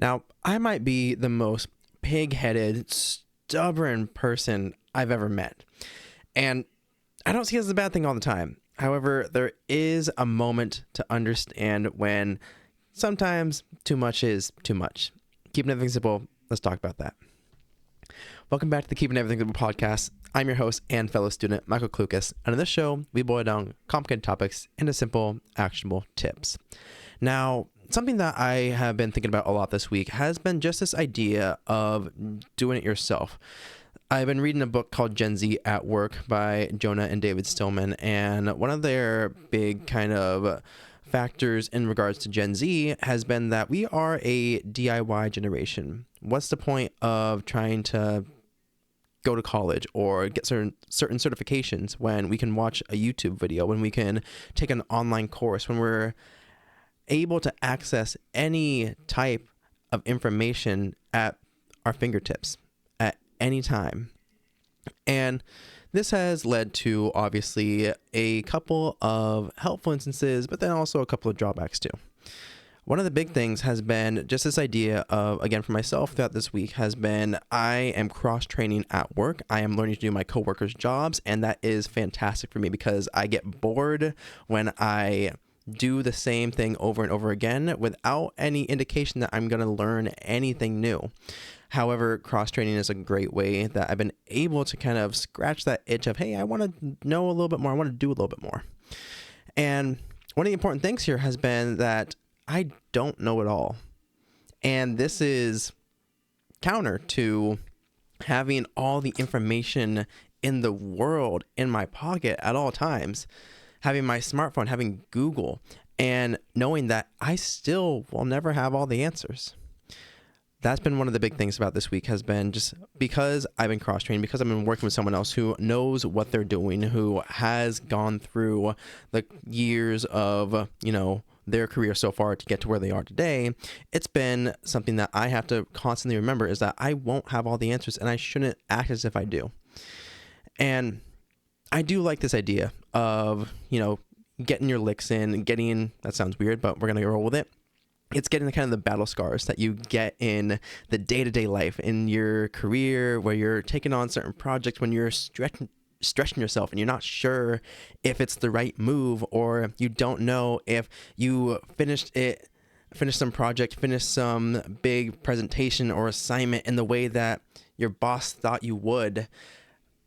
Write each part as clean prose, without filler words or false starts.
Now, I might be the most pig-headed, stubborn person I've ever met. And I don't see it as a bad thing all the time. However, there is a moment to understand when sometimes too much is too much. Keeping everything simple, let's talk about that. Welcome back to the Keeping Everything Simple podcast. I'm your host and fellow student, Michael Klukas, and on this show, we boil down complicated topics into simple, actionable tips. Now, something that I have been thinking about a lot this week has been just this idea of doing it yourself. I've been reading a book called Gen Z at Work by Jonah and David Stillman, and one of their big kind of factors in regards to Gen Z has been that we are a DIY generation. What's the point of trying to go to college or get certain certifications when we can watch a YouTube video, when we can take an online course, when we're able to access any type of information at our fingertips at any time? And this has led to obviously a couple of helpful instances, but then also a couple of drawbacks too. One of the big things has been just this idea of, again, for myself throughout this week, has been I am cross-training at work. I am learning to do my coworkers' jobs, and that is fantastic for me because I get bored when I do the same thing over and over again without any indication that I'm going to learn anything new. However, cross-training is a great way that I've been able to kind of scratch that itch of, hey, I want to know a little bit more. I want to do a little bit more. And one of the important things here has been that I don't know it all. And this is counter to having all the information in the world in my pocket at all times, having my smartphone, having Google, and knowing that I still will never have all the answers. That's been one of the big things about this week, has been just because I've been cross-trained, because I've been working with someone else who knows what they're doing, who has gone through the years of, their career so far to get to where they are today. It's been something that I have to constantly remember is that I won't have all the answers and I shouldn't act as if I do. And I do like this idea of, getting your licks in, that sounds weird, but we're going to roll with it. It's getting the kind of the battle scars that you get in the day-to-day life, in your career, where you're taking on certain projects, when you're stretching yourself and you're not sure if it's the right move, or you don't know if you finished some project, finished some big presentation or assignment in the way that your boss thought you would.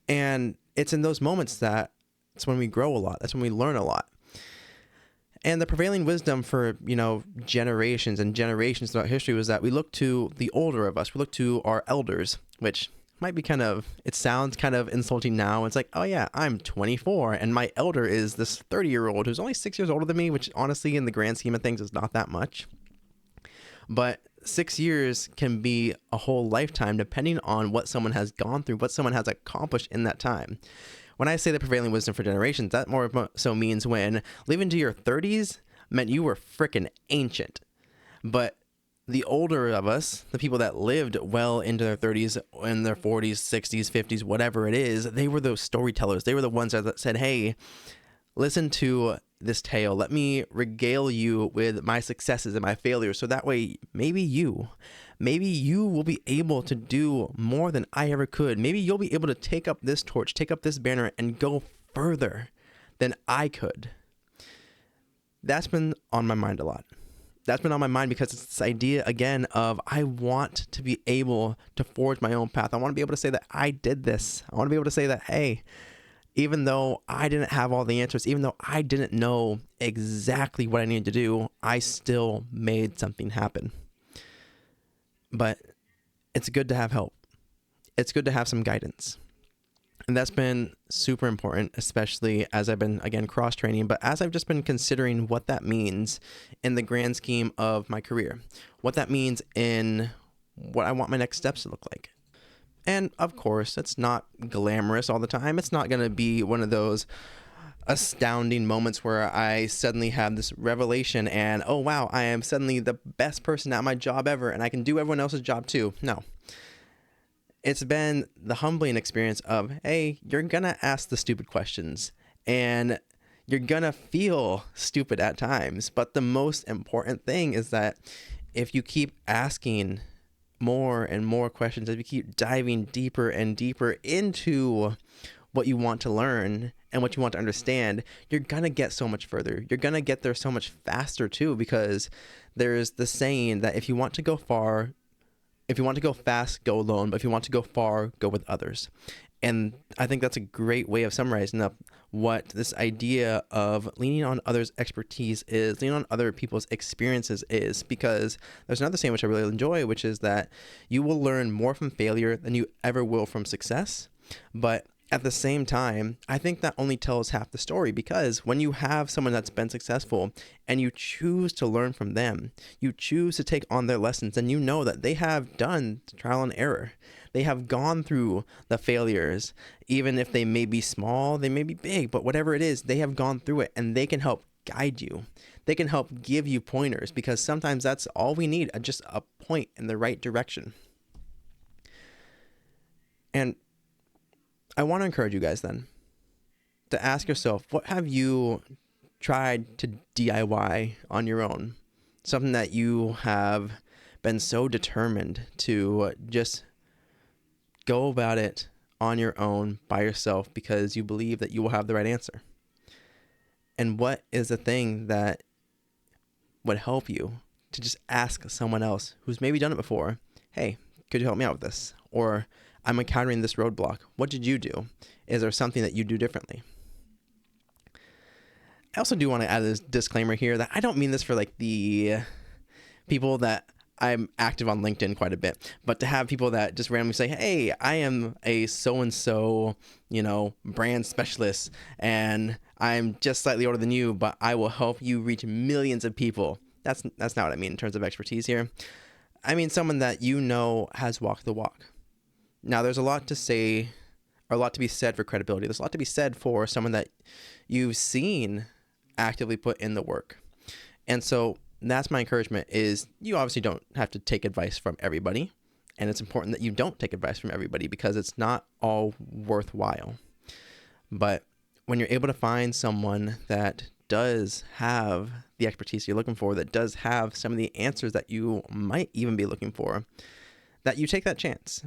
And it's in those moments that it's when we grow a lot. That's when we learn a lot. And the prevailing wisdom for, generations and generations throughout history was that we look to the older of us. We look to our elders, which might be it sounds kind of insulting now. It's like, oh yeah, I'm 24 and my elder is this 30-year-old who's only 6 years older than me, which honestly in the grand scheme of things is not that much. But 6 years can be a whole lifetime depending on what someone has gone through, what someone has accomplished in that time. When I say the prevailing wisdom for generations, that more so means when living to your 30s meant you were freaking ancient. But the older of us, the people that lived well into their 30s, in their 40s, 60s, 50s, whatever it is, they were those storytellers. They were the ones that said, hey, listen to this tale. Let me regale you with my successes and my failures. So that way, maybe you will be able to do more than I ever could. Maybe you'll be able to take up this torch, take up this banner, and go further than I could. That's been on my mind a lot. That's been on my mind because it's this idea, again, of I want to be able to forge my own path. I want to be able to say that I did this. I want to be able to say that, hey, even though I didn't have all the answers, even though I didn't know exactly what I needed to do, I still made something happen. But it's good to have help. It's good to have some guidance. And that's been super important, especially as I've been, again, cross-training, but as I've just been considering what that means in the grand scheme of my career, what that means in what I want my next steps to look like. And of course, it's not glamorous all the time. It's not going to be one of those astounding moments where I suddenly have this revelation and, oh wow, I am suddenly the best person at my job ever and I can do everyone else's job too. No. It's been the humbling experience of, hey, you're going to ask the stupid questions and you're going to feel stupid at times. But the most important thing is that if you keep asking more and more questions, if you keep diving deeper and deeper into what you want to learn and what you want to understand, you're going to get so much further. You're going to get there so much faster too, because there's the saying that if you want to go fast, go alone, but if you want to go far, go with others. And I think that's a great way of summarizing up what this idea of leaning on others' expertise is, leaning on other people's experiences is, because there's another saying which I really enjoy, which is that you will learn more from failure than you ever will from success. But at the same time, I think that only tells half the story, because when you have someone that's been successful and you choose to learn from them, you choose to take on their lessons, and you know that they have done trial and error. They have gone through the failures, even if they may be small, they may be big, but whatever it is, they have gone through it, and they can help guide you. They can help give you pointers, because sometimes that's all we need, just a point in the right direction. And I want to encourage you guys then to ask yourself, what have you tried to DIY on your own? Something that you have been so determined to just go about it on your own by yourself because you believe that you will have the right answer. And what is the thing that would help you to just ask someone else who's maybe done it before, hey, could you help me out with this? Or I'm encountering this roadblock. What did you do? Is there something that you do differently? I also do want to add this disclaimer here that I don't mean this for like the people that I'm active on LinkedIn quite a bit, but to have people that just randomly say, hey, I am a so-and-so, brand specialist, and I'm just slightly older than you, but I will help you reach millions of people. That's not what I mean in terms of expertise here. I mean someone that has walked the walk. Now, there's a lot to say, or a lot to be said for credibility. There's a lot to be said for someone that you've seen actively put in the work. And so that's my encouragement, is you obviously don't have to take advice from everybody. And it's important that you don't take advice from everybody, because it's not all worthwhile. But when you're able to find someone that does have the expertise you're looking for, that does have some of the answers that you might even be looking for, that you take that chance.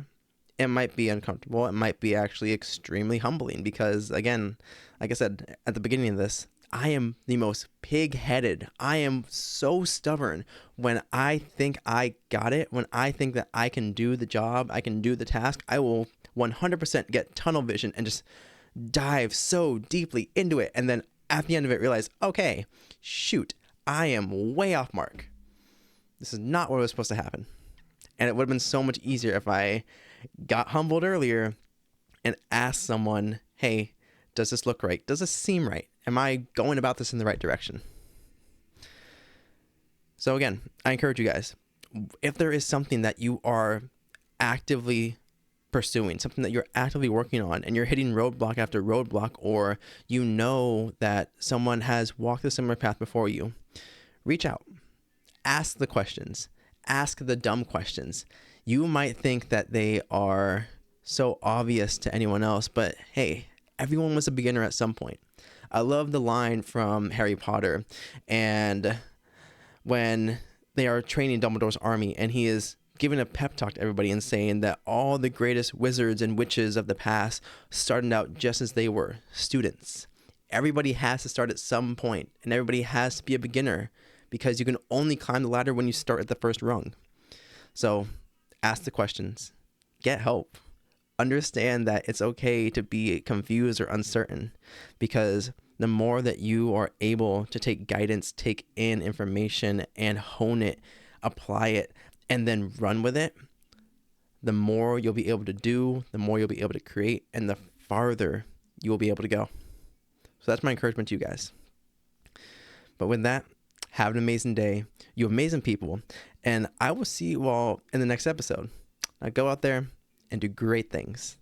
It might be uncomfortable. It might be actually extremely humbling, because, again, like I said at the beginning of this, I am the most pig-headed. I am so stubborn when I think I got it, when I think that I can do the job, I can do the task. I will 100% get tunnel vision and just dive so deeply into it. And then at the end of it, realize, okay, shoot, I am way off mark. This is not what was supposed to happen. And it would have been so much easier if I got humbled earlier and asked someone, hey, does this look right? Does this seem right? Am I going about this in the right direction? So again, I encourage you guys, if there is something that you are actively pursuing, something that you're actively working on, and you're hitting roadblock after roadblock, or you know that someone has walked a similar path before you, reach out. Ask the questions. Ask the dumb questions. You might think that they are so obvious to anyone else, but hey, everyone was a beginner at some point. I love the line from Harry Potter, and when they are training Dumbledore's army, and he is giving a pep talk to everybody and saying that all the greatest wizards and witches of the past started out just as they were, students. Everybody has to start at some point, and everybody has to be a beginner, because you can only climb the ladder when you start at the first rung. So ask the questions, get help, understand that it's okay to be confused or uncertain, because the more that you are able to take guidance, take in information, and hone it, apply it, and then run with it, the more you'll be able to do, the more you'll be able to create, and the farther you will be able to go. So that's my encouragement to you guys. But with that, have an amazing day. You amazing people. And I will see you all in the next episode. Now go out there and do great things.